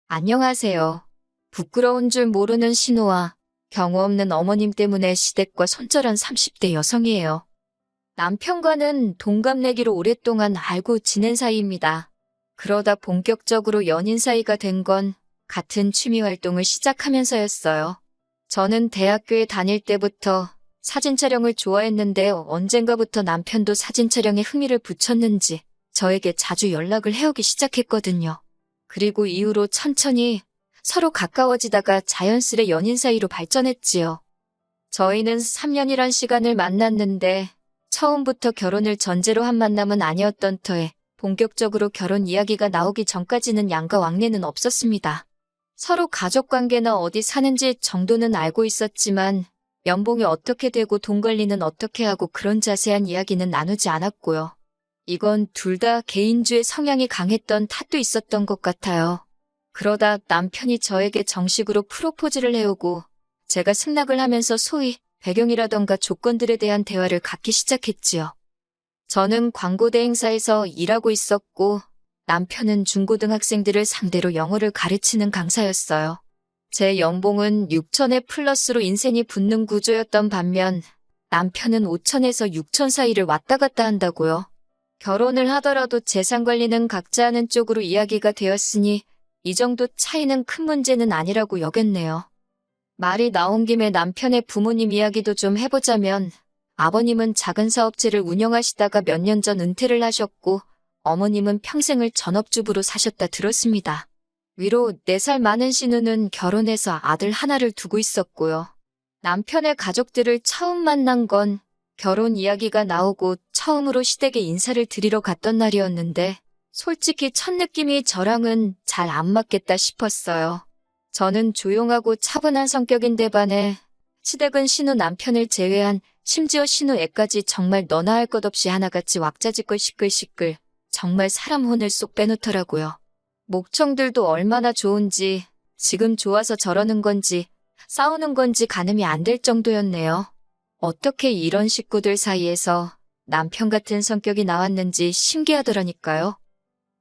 안녕하세요. 부끄러운 줄 모르는 신우와 경우 없는 어머님 때문에 시댁과 손절한 30대 여성이에요. 남편과는 동갑내기로 오랫동안 알고 지낸 사이입니다. 그러다 본격적으로 연인 사이가 된 건 같은 취미 활동을 시작하면서였어요. 저는 대학교에 다닐 때부터 사진 촬영을 좋아했는데 언젠가부터 남편도 사진 촬영에 흥미를 붙였는지 저에게 자주 연락을 해오기 시작했거든요. 그리고 이후로 천천히 서로 가까워지다가 자연스레 연인 사이로 발전했지요. 저희는 3년이란 시간을 만났는데 처음부터 결혼을 전제로 한 만남은 아니었던 터에 본격적으로 결혼 이야기가 나오기 전까지는 양가 왕래는 없었습니다. 서로 가족관계나 어디 사는지 정도는 알고 있었지만 연봉이 어떻게 되고 돈 관리는 어떻게 하고 그런 자세한 이야기는 나누지 않았고요. 이건 둘 다 개인주의 성향이 강했던 탓도 있었던 것 같아요. 그러다 남편이 저에게 정식으로 프로포즈를 해오고 제가 승낙을 하면서 소위 배경이라던가 조건들에 대한 대화를 갖기 시작했지요. 저는 광고대 행사에서 일하고 있었고 남편은 중고등학생들을 상대로 영어를 가르치는 강사였어요. 제 연봉은 6천에 플러스로 인센이 붙는 구조였던 반면 남편은 5천에서 6천 사이를 왔다 갔다 한다고요. 결혼을 하더라도 재산 관리는 각자 하는 쪽으로 이야기가 되었으니 이 정도 차이는 큰 문제는 아니라고 여겼네요. 말이 나온 김에 남편의 부모님 이야기도 좀 해보자면 아버님은 작은 사업체를 운영하시다가 몇 년 전 은퇴를 하셨고 어머님은 평생을 전업주부로 사셨다 들었습니다. 위로 4살 많은 신우는 결혼해서 아들 하나를 두고 있었고요. 남편의 가족들을 처음 만난 건 결혼 이야기가 나오고 처음으로 시댁에 인사를 드리러 갔던 날이었는데 솔직히 첫 느낌이 저랑은 잘 안 맞겠다 싶었어요. 저는 조용하고 차분한 성격인데 반해 시댁은 신우 남편을 제외한 심지어 신우 애까지 정말 너나 할 것 없이 하나같이 왁자지껄 시끌시끌 정말 사람 혼을 쏙 빼놓더라고요. 목청들도 얼마나 좋은지 지금 좋아서 저러는 건지 싸우는 건지 가늠이 안 될 정도였네요. 어떻게 이런 식구들 사이에서 남편 같은 성격이 나왔는지 신기하더라니까요.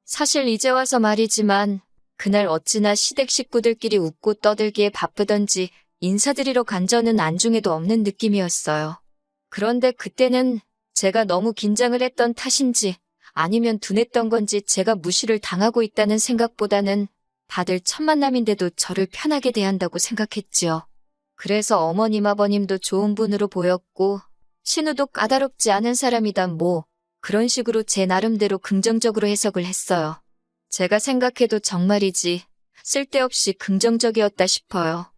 사실 이제 와서 말이지만 그날 어찌나 시댁 식구들끼리 웃고 떠들기에 바쁘던지 인사드리러 간 저는 안중에도 없는 느낌이었어요. 그런데 그때는 제가 너무 긴장을 했던 탓인지 아니면 둔했던 건지 제가 무시를 당하고 있다는 생각보다는 다들 첫 만남인데도 저를 편하게 대한다고 생각했지요. 그래서 어머님 아버님도 좋은 분으로 보였고 신우도 까다롭지 않은 사람이다 뭐 그런 식으로 제 나름대로 긍정적으로 해석을 했어요. 제가 생각해도 정말이지 쓸데없이 긍정적이었다 싶어요.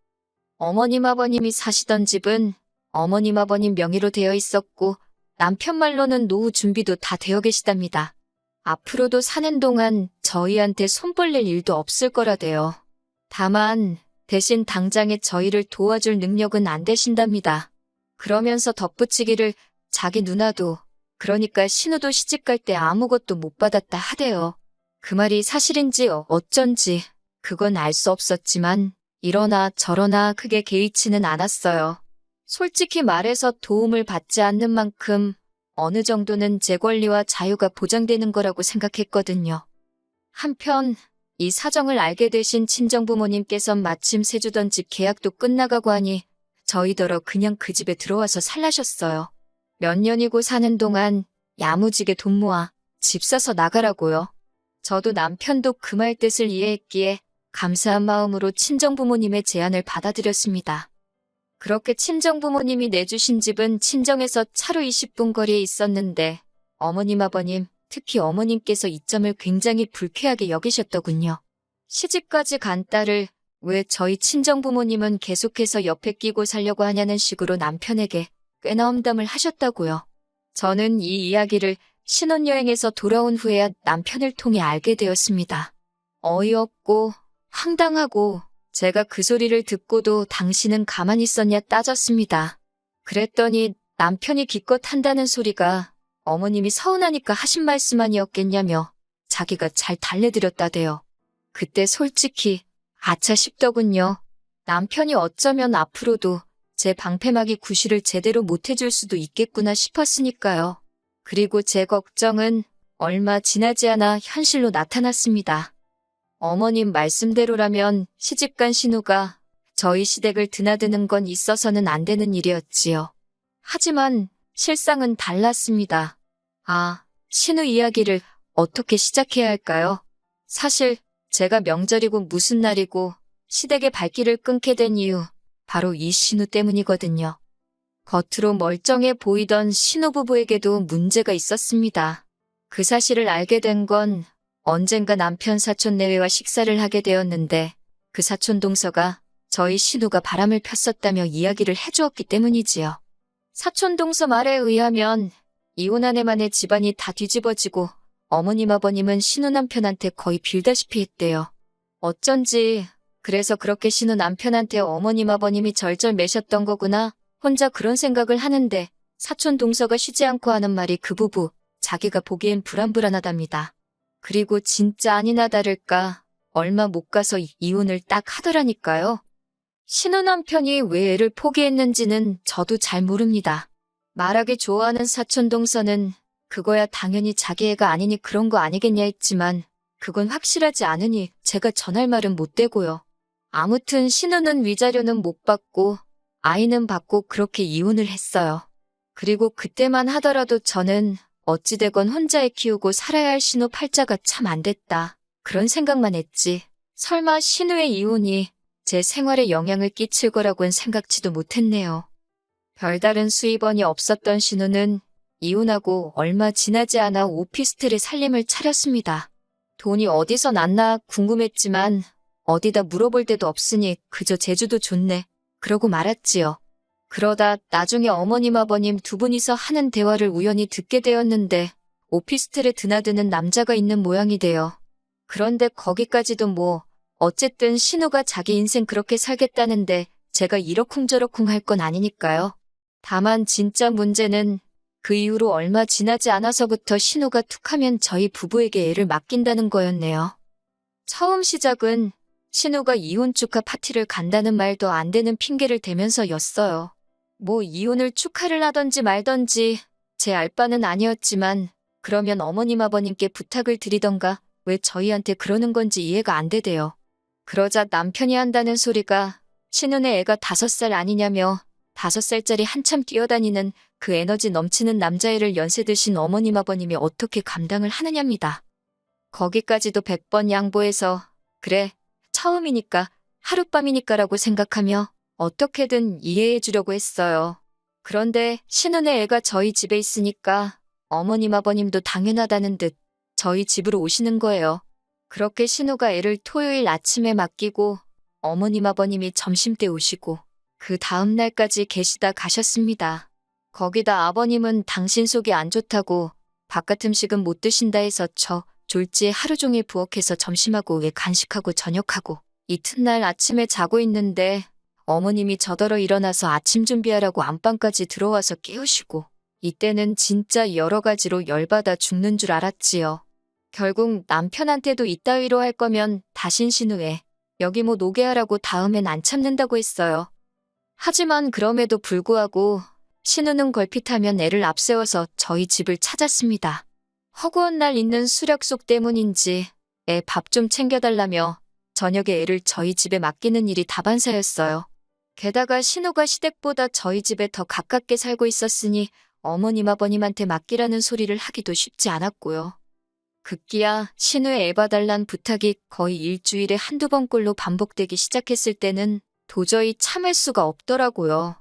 어머님 아버님이 사시던 집은 어머님 아버님 명의로 되어 있었고 남편 말로는 노후 준비도 다 되어 계시답니다. 앞으로도 사는 동안 저희한테 손 벌릴 일도 없을 거라대요. 다만 대신 당장에 저희를 도와줄 능력은 안 되신답니다. 그러면서 덧붙이기를 자기 누나도 그러니까 신우도 시집갈 때 아무것도 못 받았다 하대요. 그 말이 사실인지 어쩐지 그건 알 수 없었지만 이러나 저러나 크게 개의치는 않았어요. 솔직히 말해서 도움을 받지 않는 만큼 어느 정도는 제 권리와 자유가 보장되는 거라고 생각했거든요. 한편 이 사정을 알게 되신 친정부모님께선 마침 세주던 집 계약도 끝나가고 하니 저희더러 그냥 그 집에 들어와서 살라셨어요. 몇 년이고 사는 동안 야무지게 돈 모아 집 사서 나가라고요. 저도 남편도 그 말 뜻을 이해했기에 감사한 마음으로 친정부모님의 제안을 받아들였습니다. 그렇게 친정부모님이 내주신 집은 친정에서 차로 20분 거리에 있었는데 어머님 아버님, 특히 어머님께서 이 점을 굉장히 불쾌하게 여기셨더군요. 시집까지 간 딸을 왜 저희 친정부모님은 계속해서 옆에 끼고 살려고 하냐는 식으로 남편에게 꽤나 험담을 하셨다고요. 저는 이 이야기를 신혼여행에서 돌아온 후에야 남편을 통해 알게 되었습니다. 어이없고 황당하고 제가 그 소리를 듣고도 당신은 가만히 있었냐 따졌습니다. 그랬더니 남편이 기껏 한다는 소리가 어머님이 서운하니까 하신 말씀 아니었겠냐며 자기가 잘 달래드렸다대요. 그때 솔직히 아차 싶더군요. 남편이 어쩌면 앞으로도 제 방패막이 구실을 제대로 못해줄 수도 있겠구나 싶었으니까요. 그리고 제 걱정은 얼마 지나지 않아 현실로 나타났습니다. 어머님 말씀대로라면 시집간 신우가 저희 시댁을 드나드는 건 있어서는 안 되는 일이었지요. 하지만 실상은 달랐습니다. 아, 신우 이야기를 어떻게 시작해야 할까요? 사실 제가 명절이고 무슨 날이고 시댁의 발길을 끊게 된 이유, 바로 이 신우 때문이거든요. 겉으로 멀쩡해 보이던 신우 부부에게도 문제가 있었습니다. 그 사실을 알게 된 건 언젠가 남편 사촌 내외와 식사를 하게 되었는데 그 사촌 동서가 저희 신우가 바람을 폈었다며 이야기를 해주었기 때문이지요. 사촌 동서 말에 의하면 이혼한 해만에 집안이 다 뒤집어지고 어머님 아버님은 신우 남편한테 거의 빌다시피 했대요. 어쩐지 그래서 그렇게 신우 남편한테 어머님 아버님이 절절매셨던 거구나 혼자 그런 생각을 하는데 사촌 동서가 쉬지 않고 하는 말이 그 부부 자기가 보기엔 불안불안하답니다. 그리고 진짜 아니나 다를까 얼마 못 가서 이혼을 딱 하더라니까요. 신우 남편이 왜 애를 포기했는지는 저도 잘 모릅니다. 말하기 좋아하는 사촌 동서는 그거야 당연히 자기 애가 아니니 그런 거 아니겠냐 했지만 그건 확실하지 않으니 제가 전할 말은 못 되고요. 아무튼 신우는 위자료는 못 받고 아이는 받고 그렇게 이혼을 했어요. 그리고 그때만 하더라도 저는 어찌되건 혼자 애 키우고 살아야 할 신우 팔자가 참 안 됐다. 그런 생각만 했지. 설마 신우의 이혼이 제 생활에 영향을 끼칠 거라고는 생각지도 못했네요. 별다른 수입원이 없었던 신우는 이혼하고 얼마 지나지 않아 오피스텔에 살림을 차렸습니다. 돈이 어디서 났나 궁금했지만 어디다 물어볼 데도 없으니 그저 제주도 좋네. 그러고 말았지요. 그러다 나중에 어머님 아버님 두 분이서 하는 대화를 우연히 듣게 되었는데 오피스텔에 드나드는 남자가 있는 모양이 돼요. 그런데 거기까지도 뭐 어쨌든 신우가 자기 인생 그렇게 살겠다는데 제가 이러쿵저러쿵 할 건 아니니까요. 다만 진짜 문제는 그 이후로 얼마 지나지 않아서부터 신우가 툭하면 저희 부부에게 애를 맡긴다는 거였네요. 처음 시작은 신우가 이혼 축하 파티를 간다는 말도 안 되는 핑계를 대면서였어요. 뭐 이혼을 축하를 하던지 말던지 제 알 바는 아니었지만 그러면 어머님 아버님께 부탁을 드리던가 왜 저희한테 그러는 건지 이해가 안 되대요. 그러자 남편이 한다는 소리가 신우네 애가 5살 아니냐며 5살짜리 한참 뛰어다니는 그 에너지 넘치는 남자애를 연세 드신 어머님 아버님이 어떻게 감당을 하느냐입니다. 거기까지도 100번 양보해서 그래 처음이니까 하룻밤이니까라고 생각하며 어떻게든 이해해 주려고 했어요. 그런데 신우네 애가 저희 집에 있으니까 어머님 아버님도 당연하다는 듯 저희 집으로 오시는 거예요. 그렇게 신우가 애를 토요일 아침에 맡기고 어머님 아버님이 점심때 오시고 그 다음 날까지 계시다 가셨습니다. 거기다 아버님은 당신 속이 안 좋다고 바깥 음식은 못 드신다 해서 저 졸지에 하루 종일 부엌에서 점심하고 왜 간식하고 저녁하고 이튿날 아침에 자고 있는데 어머님이 저더러 일어나서 아침 준비하라고 안방까지 들어와서 깨우시고 이때는 진짜 여러 가지로 열받아 죽는 줄 알았지요. 결국 남편한테도 이따위로 할 거면 다신 신우에 여기 뭐 노게 하라고 다음엔 안 참는다고 했어요. 하지만 그럼에도 불구하고 신우는 걸핏하면 애를 앞세워서 저희 집을 찾았습니다. 허구한 날 있는 수력속 때문인지 애 밥 좀 챙겨달라며 저녁에 애를 저희 집에 맡기는 일이 다반사였어요. 게다가 신우가 시댁보다 저희 집에 더 가깝게 살고 있었으니 어머님 아버님한테 맡기라는 소리를 하기도 쉽지 않았고요. 급기야 신우의 애 봐달란 부탁이 거의 일주일에 한두 번꼴로 반복되기 시작했을 때는 도저히 참을 수가 없더라고요.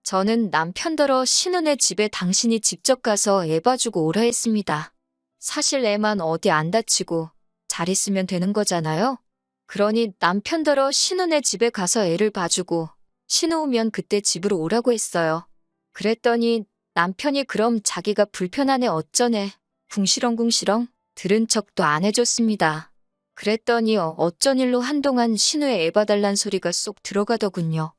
저는 남편더러 신우네 집에 당신이 직접 가서 애 봐주고 오라 했습니다. 사실 애만 어디 안 다치고 잘 있으면 되는 거잖아요. 그러니 남편더러 신우네 집에 가서 애를 봐주고 신우 오면 그때 집으로 오라고 했어요. 그랬더니 남편이 그럼 자기가 불편하네 어쩌네 궁시렁궁시렁 들은 척도 안 해줬습니다. 그랬더니 어쩐 일로 한동안 신우의 애 봐달란 소리가 쏙 들어가더군요.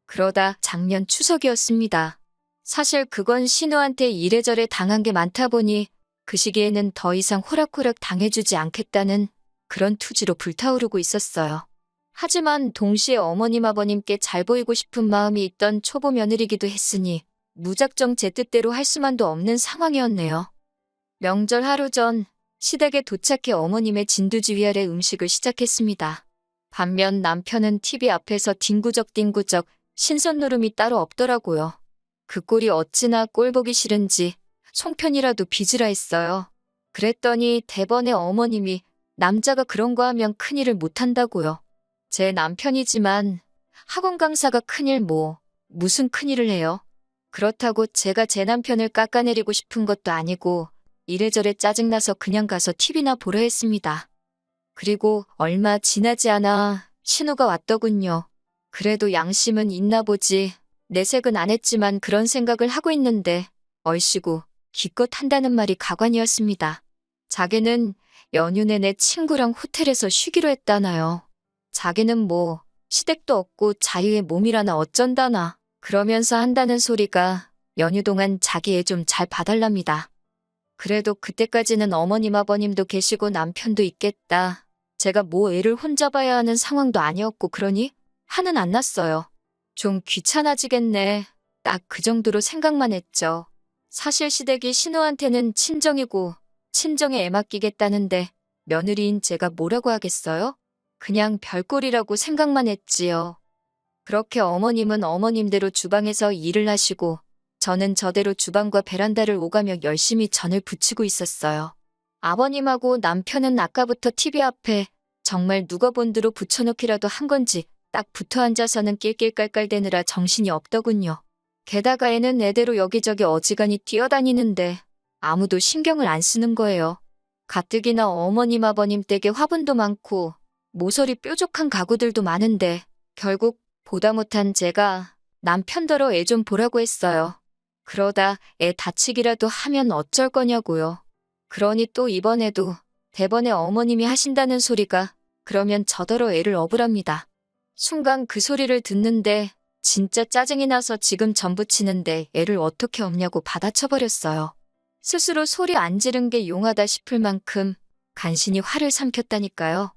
그러다 작년 추석이었습니다. 사실 그건 신우한테 이래저래 당한 게 많다 보니 그 시기에는 더 이상 호락호락 당해주지 않겠다는 그런 투지로 불타오르고 있었어요. 하지만 동시에 어머님 아버님께 잘 보이고 싶은 마음이 있던 초보 며느리기도 했으니 무작정 제 뜻대로 할 수만도 없는 상황이었네요. 명절 하루 전 시댁에 도착해 어머님의 진두지휘 아래 음식을 시작했습니다. 반면 남편은 TV 앞에서 뒹구적뒹구적 신선 노름이 따로 없더라고요. 그 꼴이 어찌나 꼴보기 싫은지 송편이라도 빚으라 했어요. 그랬더니 대번에 어머님이 남자가 그런 거 하면 큰일을 못한다고요. 제 남편이지만 학원 강사가 큰일 무슨 큰일을 해요. 그렇다고 제가 제 남편을 깎아내리고 싶은 것도 아니고 이래저래 짜증나서 그냥 가서 TV나 보려 했습니다. 그리고 얼마 지나지 않아 신우가 왔더군요. 그래도 양심은 있나 보지. 내색은 안 했지만 그런 생각을 하고 있는데 얼씨구 기껏 한다는 말이 가관이었습니다. 자기는 연휴 내내 친구랑 호텔에서 쉬기로 했다나요. 자기는 시댁도 없고 자유의 몸이라나 어쩐다나 그러면서 한다는 소리가 연휴 동안 자기 애 좀 잘 봐달랍니다. 그래도 그때까지는 어머님 아버님도 계시고 남편도 있겠다. 제가 애를 혼자 봐야 하는 상황도 아니었고 그러니 화는 안 났어요. 좀 귀찮아지겠네. 딱 그 정도로 생각만 했죠. 사실 시댁이 신우한테는 친정이고 친정에 애 맡기겠다는데 며느리인 제가 뭐라고 하겠어요? 그냥 별꼴이라고 생각만 했지요. 그렇게 어머님은 어머님대로 주방에서 일을 하시고 저는 저대로 주방과 베란다를 오가며 열심히 전을 부치고 있었어요. 아버님하고 남편은 아까부터 TV 앞에 정말 누가 본드로 붙여놓기라도 한 건지 딱 붙어 앉아서는 낄낄깔깔대느라 정신이 없더군요. 게다가 애는 애대로 여기저기 어지간히 뛰어다니는데 아무도 신경을 안 쓰는 거예요. 가뜩이나 어머님 아버님 댁에 화분도 많고 모서리 뾰족한 가구들도 많은데 결국 보다 못한 제가 남편더러 애 좀 보라고 했어요. 그러다 애 다치기라도 하면 어쩔 거냐고요. 그러니 또 이번에도 대번에 어머님이 하신다는 소리가 그러면 저더러 애를 업으랍니다. 순간 그 소리를 듣는데 진짜 짜증이 나서 지금 전 부치는데 애를 어떻게 업냐고 받아쳐버렸어요. 스스로 소리 안 지른 게 용하다 싶을 만큼 간신히 화를 삼켰다니까요.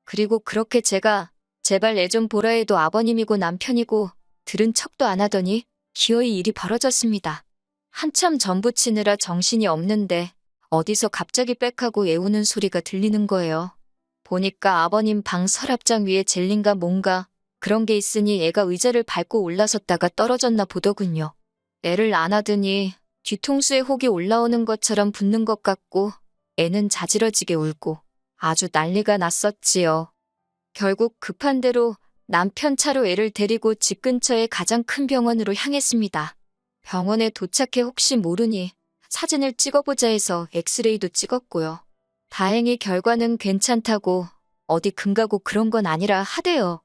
그리고 그렇게 제가 제발 애 좀 보라 해도 아버님이고 남편이고 들은 척도 안 하더니 기어이 일이 벌어졌습니다. 한참 전 부치느라 정신이 없는데 어디서 갑자기 빽하고 애우는 소리가 들리는 거예요. 보니까 아버님 방 서랍장 위에 젤린가 뭔가 그런 게 있으니 애가 의자를 밟고 올라섰다가 떨어졌나 보더군요. 애를 안아드니 뒤통수에 혹이 올라오는 것처럼 붓는 것 같고 애는 자지러지게 울고 아주 난리가 났었지요. 결국 급한 대로 남편 차로 애를 데리고 집 근처의 가장 큰 병원으로 향했습니다. 병원에 도착해 혹시 모르니 사진을 찍어보자 해서 엑스레이도 찍었고요. 다행히 결과는 괜찮다고 어디 금가고 그런 건 아니라 하대요.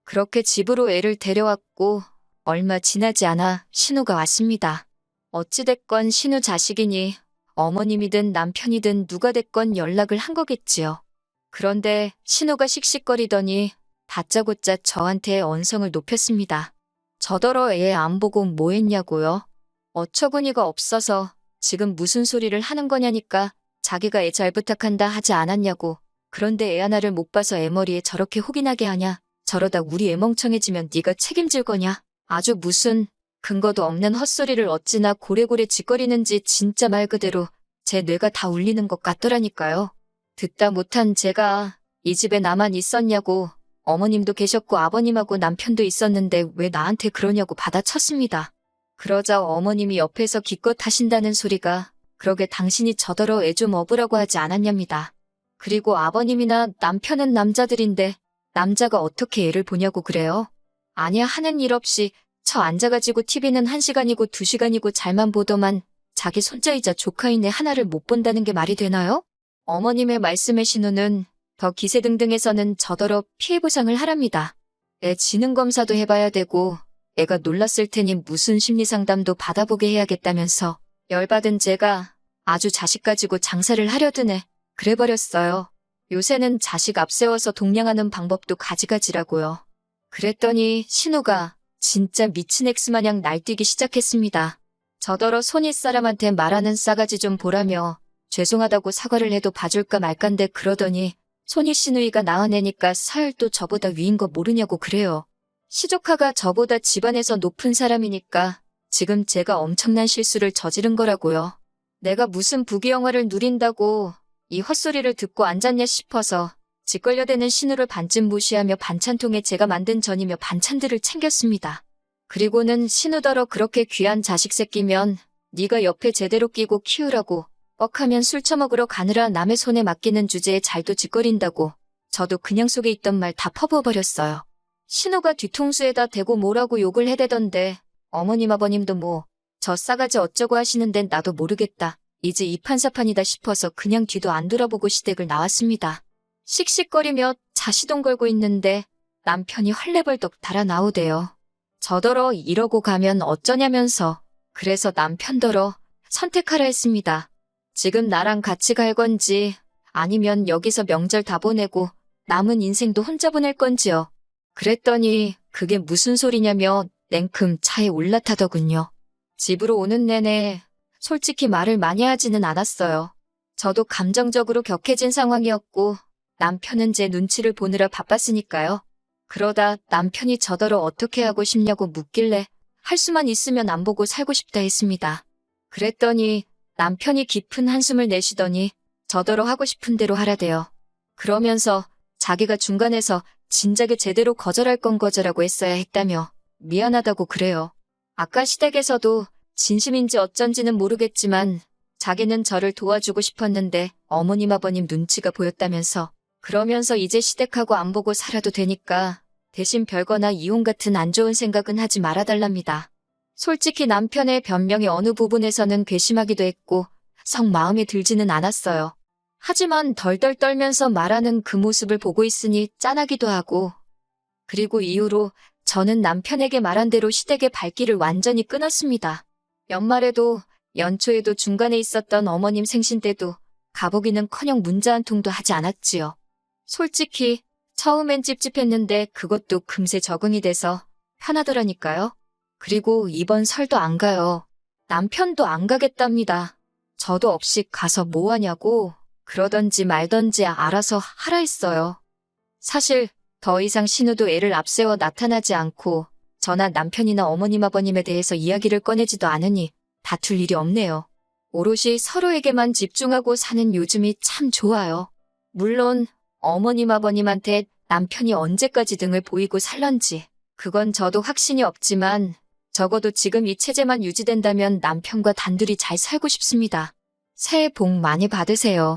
그렇게 집으로 애를 데려왔고 얼마 지나지 않아 신우가 왔습니다. 어찌됐건 신우 자식이니 어머님이든 남편이든 누가 됐건 연락을 한 거겠지요. 그런데 신우가 씩씩거리더니 다짜고짜 저한테 언성을 높였습니다. 저더러 애 안 보고 뭐 했냐고요? 어처구니가 없어서 지금 무슨 소리를 하는 거냐니까 자기가 애 잘 부탁한다 하지 않았냐고. 그런데 애 하나를 못 봐서 애 머리에 저렇게 혹이 나게 하냐? 저러다 우리 애 멍청해지면 네가 책임질 거냐? 아주 무슨 근거도 없는 헛소리를 어찌나 고래고래 짓거리는지 진짜 말 그대로 제 뇌가 다 울리는 것 같더라니까요. 듣다 못한 제가 이 집에 나만 있었냐고 어머님도 계셨고 아버님하고 남편도 있었는데 왜 나한테 그러냐고 받아쳤습니다. 그러자 어머님이 옆에서 기껏 하신다는 소리가 그러게 당신이 저더러 애 좀 업으라고 하지 않았냐입니다. 그리고 아버님이나 남편은 남자들인데 남자가 어떻게 애를 보냐고 그래요? 아니야 하는 일 없이 저 앉아가지고 TV는 1시간이고 2시간이고 잘만 보더만 자기 손자이자 조카인 애 하나를 못 본다는 게 말이 되나요? 어머님의 말씀에 신우는 더 기세등등해서는 저더러 피해보상을 하랍니다. 애 지능검사도 해봐야 되고 애가 놀랐을 테니 무슨 심리상담도 받아보게 해야겠다면서 열받은 제가 아주 자식 가지고 장사를 하려드네. 그래버렸어요. 요새는 자식 앞세워서 동냥하는 방법도 가지가지라고요. 그랬더니 신우가 진짜 미친 엑스마냥 날뛰기 시작했습니다. 저더러 손윗 사람한테 말하는 싸가지 좀 보라며 죄송하다고 사과를 해도 봐줄까 말깐데 그러더니 손윗 시누이가 낳은 애니까 사열도 저보다 위인 거 모르냐고 그래요. 시조카가 저보다 집안에서 높은 사람이니까 지금 제가 엄청난 실수를 저지른 거라고요. 내가 무슨 부귀영화를 누린다고 이 헛소리를 듣고 앉았냐 싶어서 짓걸려대는 신우를 반쯤 무시하며 반찬통에 제가 만든 전이며 반찬들을 챙겼습니다. 그리고는 신우더러 그렇게 귀한 자식 새끼면 네가 옆에 제대로 끼고 키우라고 뻑하면 술 처먹으러 가느라 남의 손에 맡기는 주제에 잘도 짓거린다고 저도 그냥 속에 있던 말 다 퍼부어버렸어요. 신우가 뒤통수에다 대고 뭐라고 욕을 해대던데 어머님 아버님도 뭐 저 싸가지 어쩌고 하시는데 나도 모르겠다. 이제 이판사판이다 싶어서 그냥 뒤도 안 돌아보고 시댁을 나왔습니다. 씩씩거리며 자시동 걸고 있는데 남편이 헐레벌떡 달아 나오대요. 저더러 이러고 가면 어쩌냐면서. 그래서 남편더러 선택하라 했습니다. 지금 나랑 같이 갈 건지 아니면 여기서 명절 다 보내고 남은 인생도 혼자 보낼 건지요. 그랬더니 그게 무슨 소리냐며 냉큼 차에 올라타더군요. 집으로 오는 내내 솔직히 말을 많이 하지는 않았어요. 저도 감정적으로 격해진 상황이었고 남편은 제 눈치를 보느라 바빴으니까요. 그러다 남편이 저더러 어떻게 하고 싶냐고 묻길래 할 수만 있으면 안 보고 살고 싶다 했습니다. 그랬더니 남편이 깊은 한숨을 내쉬더니 저더러 하고 싶은 대로 하라대요. 그러면서 자기가 중간에서 진작에 제대로 거절할 건 거절하고 했어야 했다며 미안하다고 그래요. 아까 시댁에서도 진심인지 어쩐지는 모르겠지만 자기는 저를 도와주고 싶었는데 어머님 아버님 눈치가 보였다면서 그러면서 이제 시댁하고 안 보고 살아도 되니까 대신 별거나 이혼 같은 안 좋은 생각은 하지 말아달랍니다. 솔직히 남편의 변명이 어느 부분에서는 괘씸하기도 했고 성 마음에 들지는 않았어요. 하지만 덜덜 떨면서 말하는 그 모습을 보고 있으니 짠하기도 하고 그리고 이후로 저는 남편에게 말한 대로 시댁의 발길을 완전히 끊었습니다. 연말에도 연초에도 중간에 있었던 어머님 생신 때도 가보기는커녕 문자 한 통도 하지 않았지요. 솔직히 처음엔 찝찝했는데 그것도 금세 적응이 돼서 편하더라니까요. 그리고 이번 설도 안 가요. 남편도 안 가겠답니다. 저도 없이 가서 뭐 하냐고 그러던지 말던지 알아서 하라 했어요. 사실 더 이상 신우도 애를 앞세워 나타나지 않고 저나 남편이나 어머님 아버님에 대해서 이야기를 꺼내지도 않으니 다툴 일이 없네요. 오롯이 서로에게만 집중하고 사는 요즘이 참 좋아요. 물론 어머님 아버님한테 남편이 언제까지 등을 보이고 살런지 그건 저도 확신이 없지만 적어도 지금 이 체제만 유지된다면 남편과 단둘이 잘 살고 싶습니다. 새해 복 많이 받으세요.